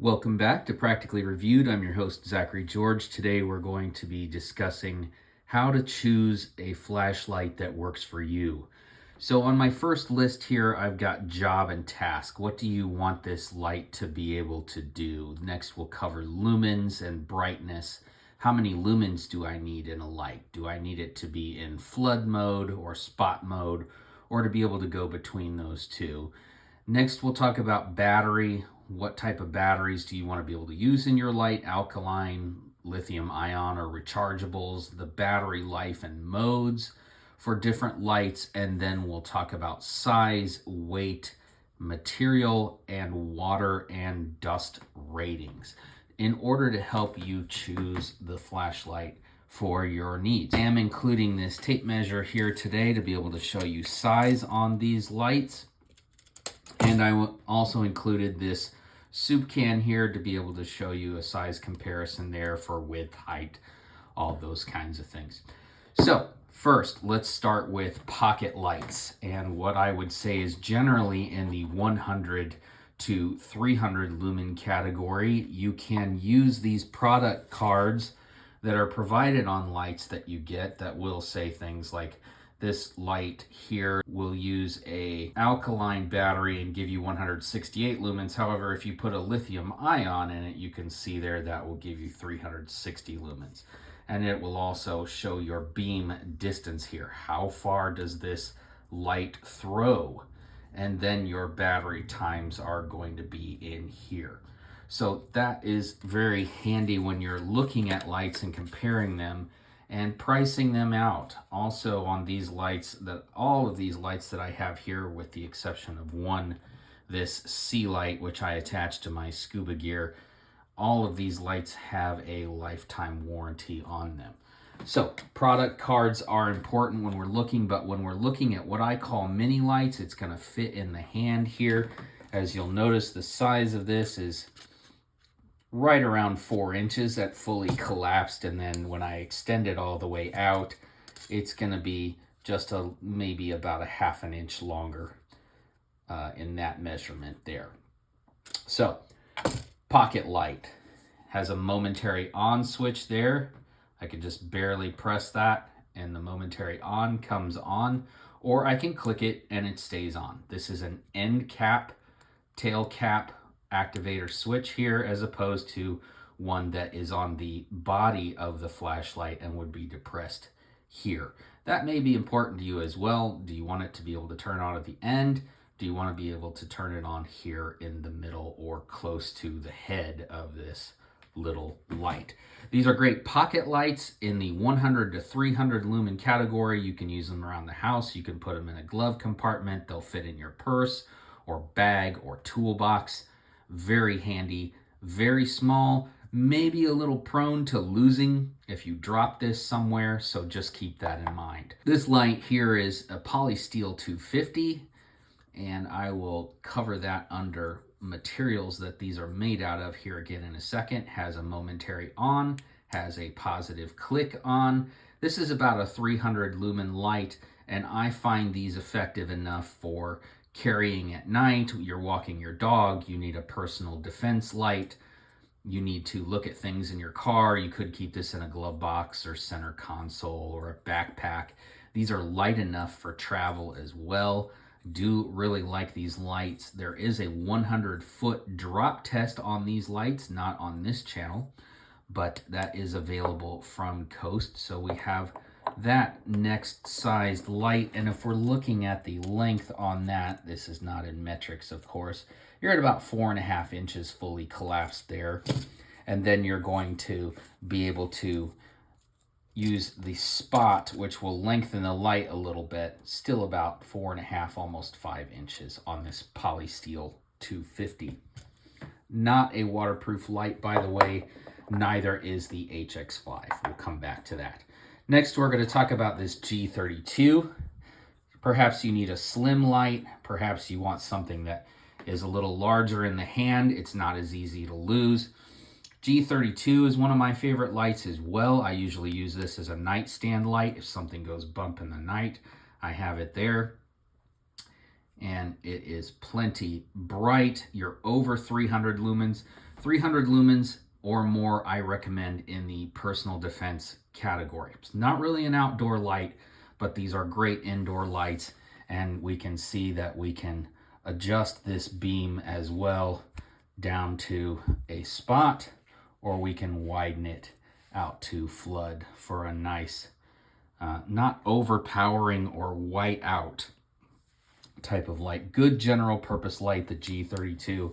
Welcome back to Practically Reviewed. I'm your host, Zachary George. Today we're going to be discussing how to choose a flashlight that works for you. So on my first list here, I've got job and task. What do you want this light to be able to do? Next, we'll cover lumens and brightness. How many lumens do I need in a light? Do I need it to be in flood mode or spot mode, or to be able to go between those two? Next, we'll talk about battery. What type of batteries do you want to be able to use in your light? Alkaline, lithium ion, or rechargeables, the battery life and modes for different lights. And then we'll talk about size, weight, material, and water and dust ratings in order to help you choose the flashlight for your needs. I am including this tape measure here today to be able to show you size on these lights. And I also included this soup can here to be able to show you a size comparison there for width, height, all those kinds of things. So first, let's start with pocket lights. And what I would say is generally in the 100 to 300 lumen category, you can use these product cards that are provided on lights that you get that will say things like, this light here will use a alkaline battery and give you 168 lumens. However, if you put a lithium ion in it, you can see there that will give you 360 lumens. And it will also show your beam distance here. How far does this light throw? And then your battery times are going to be in here. So that is very handy when you're looking at lights and comparing them and pricing them out. Also on these lights, that all of these lights that I have here, with the exception of one, this sea light, which I attach to my scuba gear, all of these lights have a lifetime warranty on them. So product cards are important when we're looking, but when we're looking at what I call mini lights, it's going to fit in the hand here. As you'll notice, the size of this is right around 4 inches that fully collapsed, and then when I extend it all the way out, it's going to be just maybe about a half an inch longer in that measurement there. So pocket light has a momentary on switch there. I can just barely press that and the momentary on comes on, or I can click it and it stays on. This is an end cap, tail cap activator switch here, as opposed to one that is on the body of the flashlight and would be depressed here. That may be important to you as well. Do you want it to be able to turn on at the end? Do you want to be able to turn it on here in the middle or close to the head of this little light? These are great pocket lights in the 100 to 300 lumen category. You can use them around the house. You can put them in a glove compartment. They'll fit in your purse or bag or toolbox. Very handy, very small, maybe a little prone to losing if you drop this somewhere, so just keep that in mind. This light here is a polysteel 250, and I will cover that under materials that these are made out of here again in a second. Has a momentary on, has a positive click on. This is about a 300 lumen light, and I find these effective enough for carrying at night. You're walking your dog, you need a personal defense light, you need to look at things in your car. You could keep this in a glove box or center console or a backpack. These are light enough for travel as well. Do really like these lights. There is a 100-foot drop test on these lights, not on this channel, but that is available from Coast. So we have that next sized light, and if we're looking at the length on that, this is not in metrics, of course, you're at about 4.5 inches fully collapsed there. And then you're going to be able to use the spot, which will lengthen the light a little bit, still about 4.5, almost 5 inches on this polysteel 250. Not a waterproof light, by the way. Neither is the HX5. We'll come back to that. Next, we're going to talk about this G32. Perhaps you need a slim light. Perhaps you want something that is a little larger in the hand. It's not as easy to lose. G32 is one of my favorite lights as well. I usually use this as a nightstand light. If something goes bump in the night, I have it there. And it is plenty bright. You're over 300 lumens. 300 lumens or more I recommend in the personal defense category. It's not really an outdoor light, but these are great indoor lights, and we can see that we can adjust this beam as well down to a spot, or we can widen it out to flood for a nice, not overpowering or white out type of light. Good general purpose light, the G32.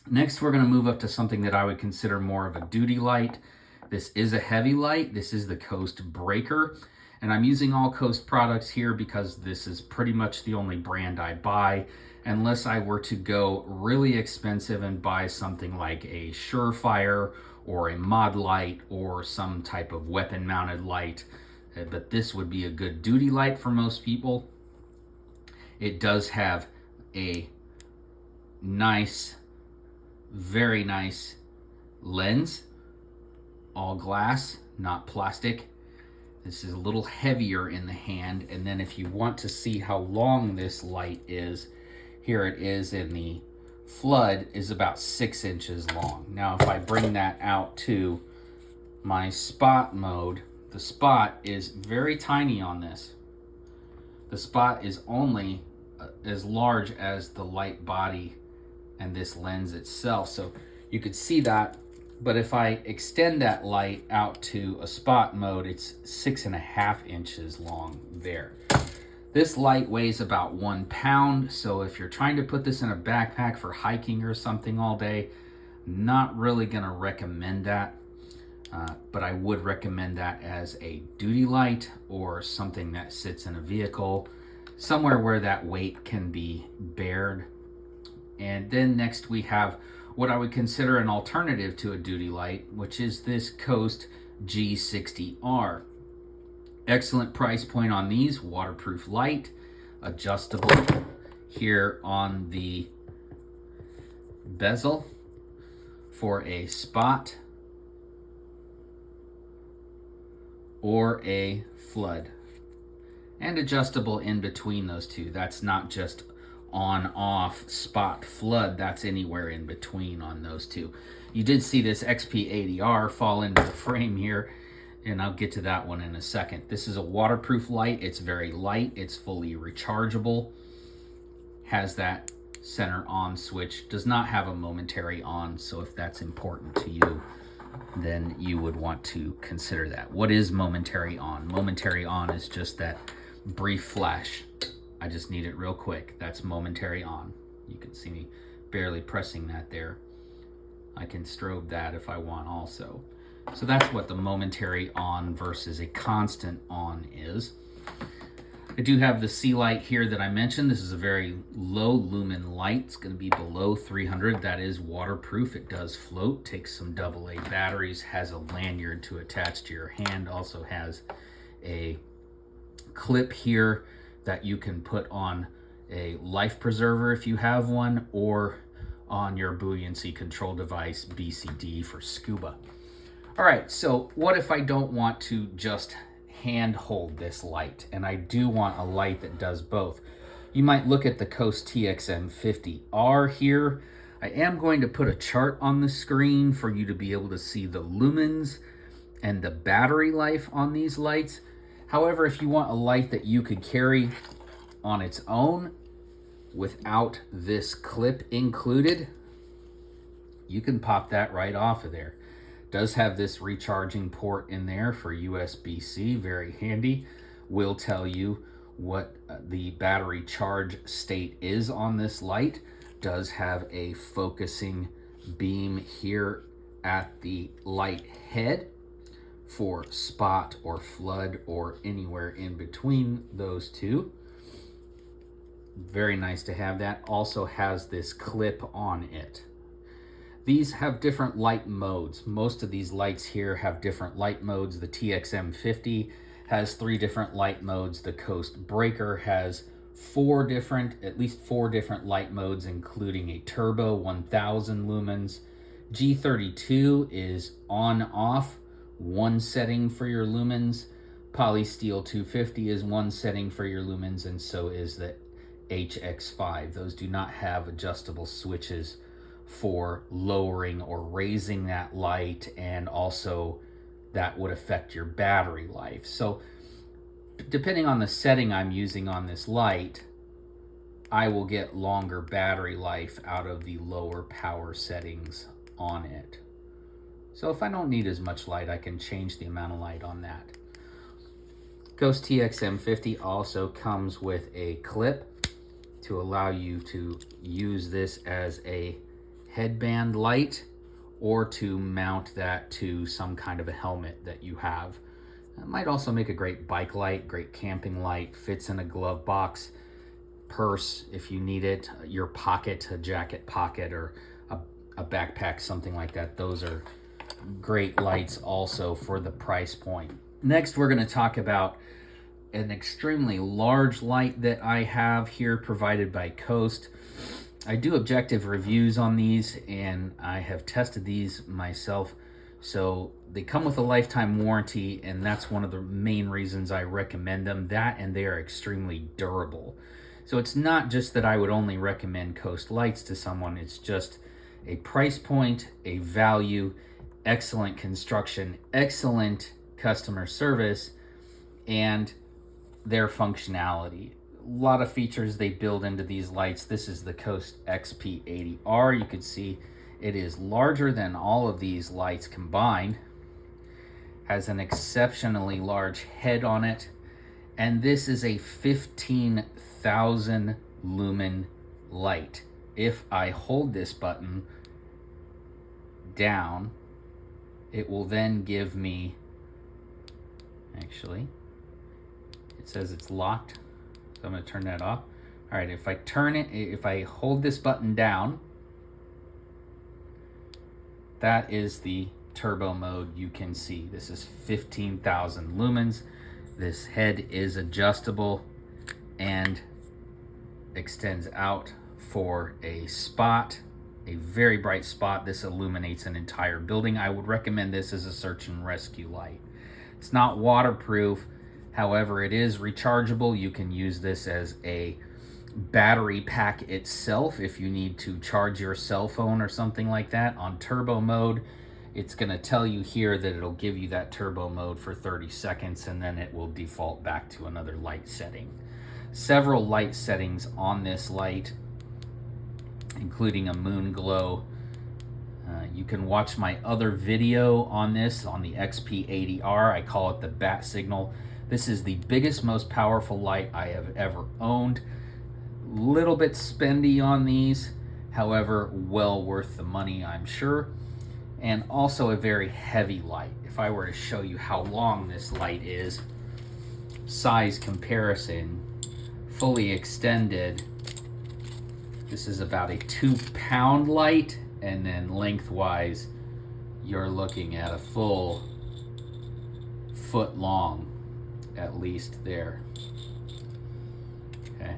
Next, we're going to move up to something that I would consider more of a duty light. This is a heavy light. This is the Coast Breaker. And I'm using all Coast products here because this is pretty much the only brand I buy, unless I were to go really expensive and buy something like a Surefire or a Mod Light or some type of weapon mounted light. But this would be a good duty light for most people. It does have a nice, very nice lens, all glass, not plastic. This is a little heavier in the hand, and then if you want to see how long this light is, here it is in the flood, is about 6 inches long. Now if I bring that out to my spot mode, the spot is very tiny on this. The spot is only as large as the light body and this lens itself, so you could see that. But if I extend that light out to a spot mode, it's 6.5 inches long there. This light weighs about 1 pound, so if you're trying to put this in a backpack for hiking or something all day, not really gonna recommend that. But I would recommend that as a duty light or something that sits in a vehicle, somewhere where that weight can be bared. And then next we have what I would consider an alternative to a duty light, which is this Coast G60R. Excellent price point on these. Waterproof light, adjustable here on the bezel for a spot or a flood, and adjustable in between those two. That's not just on, off, spot, flood. That's anywhere in between on those two. You did see this XP80R fall into the frame here, and I'll get to that one in a second. This is a waterproof light. It's very light. It's fully rechargeable. Has that center on switch. Does not have a momentary on, so if that's important to you, then you would want to consider that. What is momentary on? Momentary on is just that brief flash. I just need it real quick. That's momentary on. You can see me barely pressing that there. I can strobe that if I want also. So that's what the momentary on versus a constant on is. I do have the C light here that I mentioned. This is a very low lumen light. It's going to be below 300. That is waterproof. It does float. Takes some AA batteries. Has a lanyard to attach to your hand. Also has a clip here that you can put on a life preserver if you have one, or on your buoyancy control device, BCD for scuba. All right, so what if I don't want to just hand hold this light, and I do want a light that does both? You might look at the Coast TXM50R here. I am going to put a chart on the screen for you to be able to see the lumens and the battery life on these lights. However, if you want a light that you could carry on its own without this clip included, you can pop that right off of there. It does have this recharging port in there for USB-C, very handy. Will tell you what the battery charge state is on this light. Does have a focusing beam here at the light head for spot or flood or anywhere in between those two. Very nice to have that. Also has this clip on it. These have different light modes. Most of these lights here have different light modes. The TXM50 has 3 different light modes. The Coast Breaker has at least four different light modes, including a turbo 1000 lumens. G32 is on off, one setting for your lumens. Polysteel 250 is one setting for your lumens, and so is the HX5. Those do not have adjustable switches for lowering or raising that light, and also that would affect your battery life. So depending on the setting I'm using on this light, I will get longer battery life out of the lower power settings on it. So if I don't need as much light, I can change the amount of light on that. Ghost TXM50 also comes with a clip to allow you to use this as a headband light, or to mount that to some kind of a helmet that you have. It might also make a great bike light, great camping light, fits in a glove box, purse if you need it, your pocket, a jacket pocket, or a backpack, something like that. Those are great lights also for the price point. Next, we're going to talk about an extremely large light that I have here, provided by Coast. I do objective reviews on these, and I have tested these myself. So they come with a lifetime warranty, and that's one of the main reasons I recommend them. That, and they are extremely durable. So it's not just that I would only recommend Coast lights to someone, it's just a price point, a value, excellent construction, excellent customer service, and their functionality. A lot of features they build into these lights. This is the Coast XP80R. You can see it is larger than all of these lights combined, has an exceptionally large head on it, and this is a 15,000 lumen light. If I hold this button down, it will then give me, actually, it says it's locked, so I'm going to turn that off. All right, if I hold this button down, that is the turbo mode you can see. This is 15,000 lumens. This head is adjustable and extends out for a spot, a very bright spot. This illuminates an entire building. I would recommend this as a search and rescue light. It's not waterproof, however, it is rechargeable. You can use this as a battery pack itself if you need to charge your cell phone or something like that. On turbo mode, it's going to tell you here that it'll give you that turbo mode for 30 seconds, and then it will default back to another light setting. Several light settings on this light, including a moon glow. You can watch my other video on this on the XP80R. I call it the bat signal. This is the biggest, most powerful light I have ever owned. Little bit spendy on these, however, well worth the money, I'm sure. And also a very heavy light. If I were to show you how long this light is, size comparison, fully extended, this is about a 2-pound light, and then lengthwise, you're looking at a full foot long, at least there. Okay.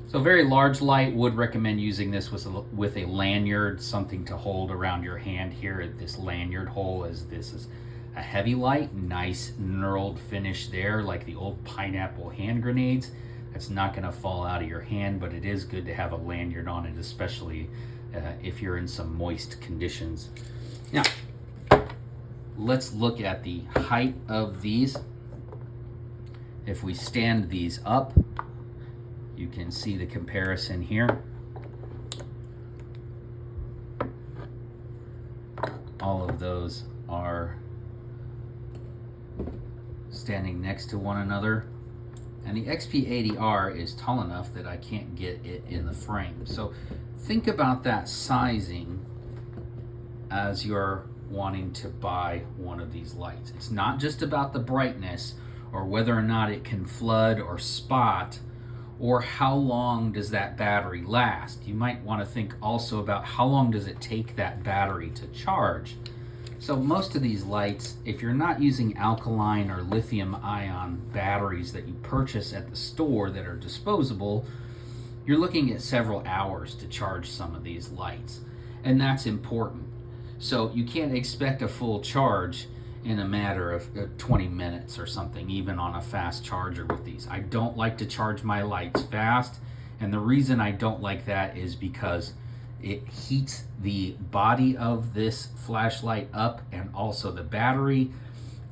So very large light, would recommend using this with a lanyard, something to hold around your hand here at this lanyard hole, as this is a heavy light. Nice knurled finish there, like the old pineapple hand grenades. It's not going to fall out of your hand, but it is good to have a lanyard on it, especially if you're in some moist conditions. Now, let's look at the height of these. If we stand these up, you can see the comparison here. All of those are standing next to one another. And the XP80R is tall enough that I can't get it in the frame. So think about that sizing as you're wanting to buy one of these lights. It's not just about the brightness or whether or not it can flood or spot, or how long does that battery last. You might want to think also about how long does it take that battery to charge. So most of these lights, if you're not using alkaline or lithium ion batteries that you purchase at the store that are disposable, you're looking at several hours to charge some of these lights. And that's important. So you can't expect a full charge in a matter of 20 minutes or something, even on a fast charger with these. I don't like to charge my lights fast, and the reason I don't like that is because It heats the body of this flashlight up and also the battery.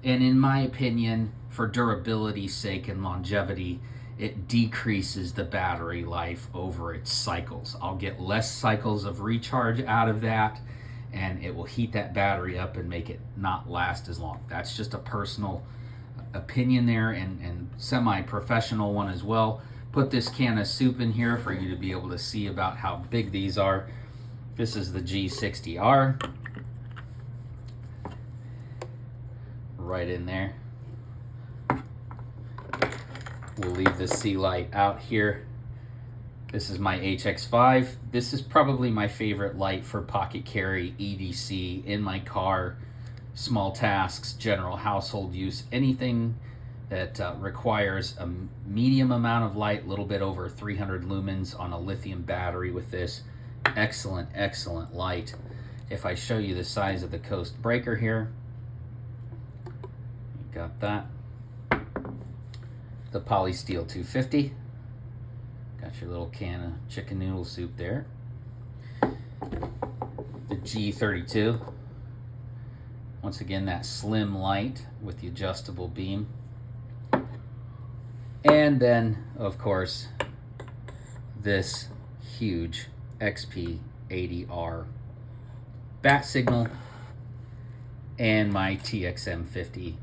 And in my opinion, for durability's sake and longevity, it decreases the battery life over its cycles. I'll get less cycles of recharge out of that, and it will heat that battery up and make it not last as long. That's just a personal opinion there, and semi-professional one as well. Put this can of soup in here for you to be able to see about how big these are. This is the G60R. Right in there. We'll leave the C light out here. This is my HX5. This is probably my favorite light for pocket carry, EDC, in my car, small tasks, general household use, anything that requires a medium amount of light, a little bit over 300 lumens on a lithium battery with this. Excellent, excellent light. If I show you the size of the Coast breaker here, you got that. The Polysteel 250. Got your little can of chicken noodle soup there. The G32. Once again, that slim light with the adjustable beam. And then, of course, this huge XP80R bat signal and my TXM50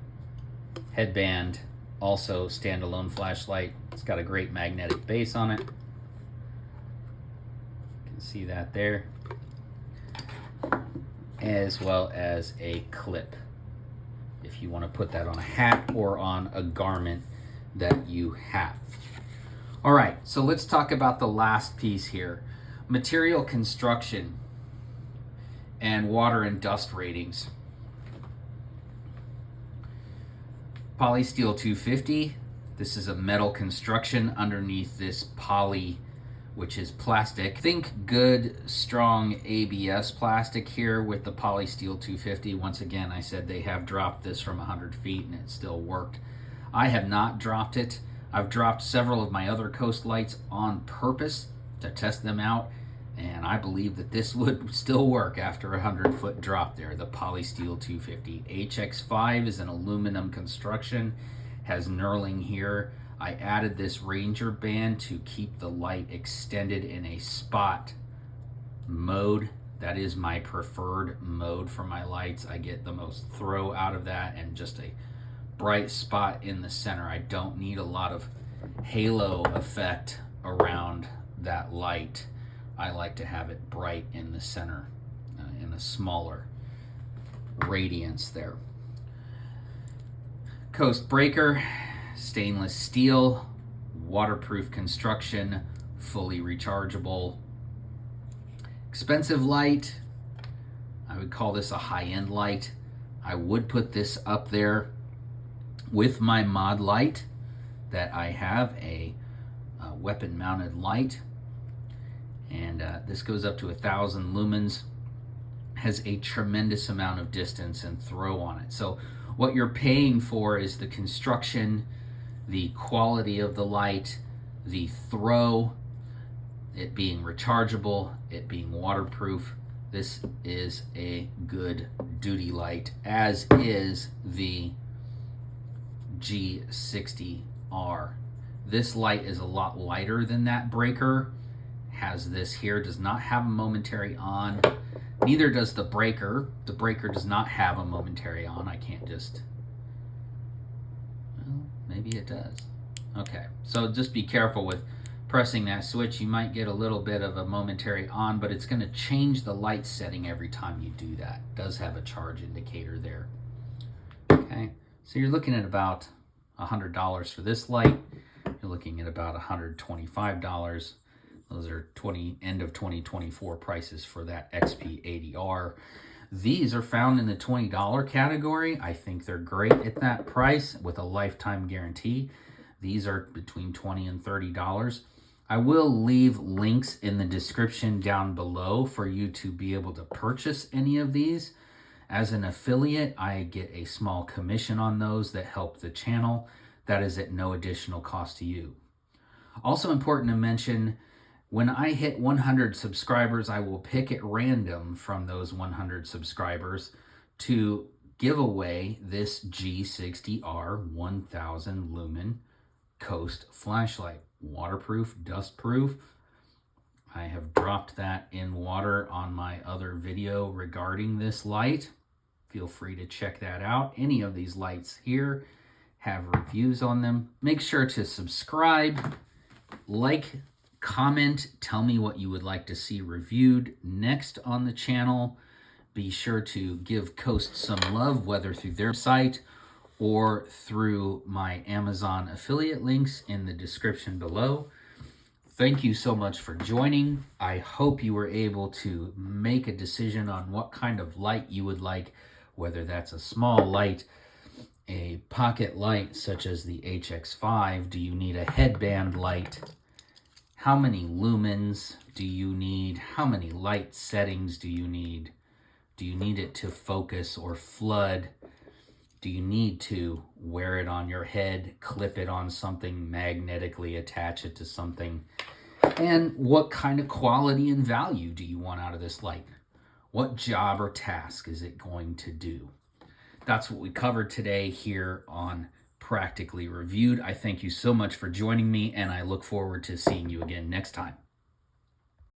headband, also standalone flashlight. It's got a great magnetic base on it. You can see that there, as well as a clip if you want to put that on a hat or on a garment that you have. All right, so let's talk about the last piece here. Material construction and water and dust ratings. Polysteel 250, this is a metal construction underneath this poly, which is plastic. Think good, strong ABS plastic here with the Polysteel 250. Once again, I said they have dropped this from 100 feet and it still worked. I have not dropped it. I've dropped several of my other Coast lights on purpose to test them out, and I believe that this would still work after a 100-foot drop there, the Polysteel 250. HX5 is an aluminum construction, has knurling here. I added this Ranger band to keep the light extended in a spot mode. That is my preferred mode for my lights. I get the most throw out of that and just a bright spot in the center. I don't need a lot of halo effect around that light. I like to have it bright in the center, in a smaller radiance there. Coast breaker, stainless steel, waterproof construction, fully rechargeable. Expensive light. I would call this a high-end light. I would put this up there with my mod light that I have, a weapon mounted light, and this goes up to 1,000 lumens, has a tremendous amount of distance and throw on it. So what you're paying for is the construction, the quality of the light, the throw, it being rechargeable, it being waterproof. This is a good duty light, as is the G60R. This light is a lot lighter than that breaker. Has this here, does not have a momentary on. Neither does the breaker. The breaker does not have a momentary on. I can't just, well, maybe it does. Okay, so just be careful with pressing that switch. You might get a little bit of a momentary on, but it's going to change the light setting every time you do that. It does have a charge indicator there. Okay. So you're looking at about $100 for this light. You're looking at about $125. Those are end of 2024 prices for that XP80R. These are found in the $20 category. I think they're great at that price with a lifetime guarantee. These are between $20 and $30. I will leave links in the description down below for you to be able to purchase any of these. As an affiliate, I get a small commission on those that help the channel. That is at no additional cost to you. Also important to mention, When I hit 100 subscribers, I will pick at random from those 100 subscribers to give away this G60R 1000 lumen Coast flashlight. Waterproof, dustproof. I have dropped that in water on my other video regarding this light. Feel free to check that out. Any of these lights here have reviews on them. Make sure to subscribe, like, comment, tell me what you would like to see reviewed next on the channel. Be sure to give Coast some love, whether through their site or through my Amazon affiliate links in the description below. Thank you so much for joining. I hope you were able to make a decision on what kind of light you would like, whether that's a small light, a pocket light such as the HX5. Do you need a headband light? How many lumens do you need? How many light settings do you need? Do you need it to focus or flood? Do you need to wear it on your head, clip it on something, magnetically attach it to something? And what kind of quality and value do you want out of this light? What job or task is it going to do? That's what we covered today here on Practically Reviewed. I thank you so much for joining me, and I look forward to seeing you again next time.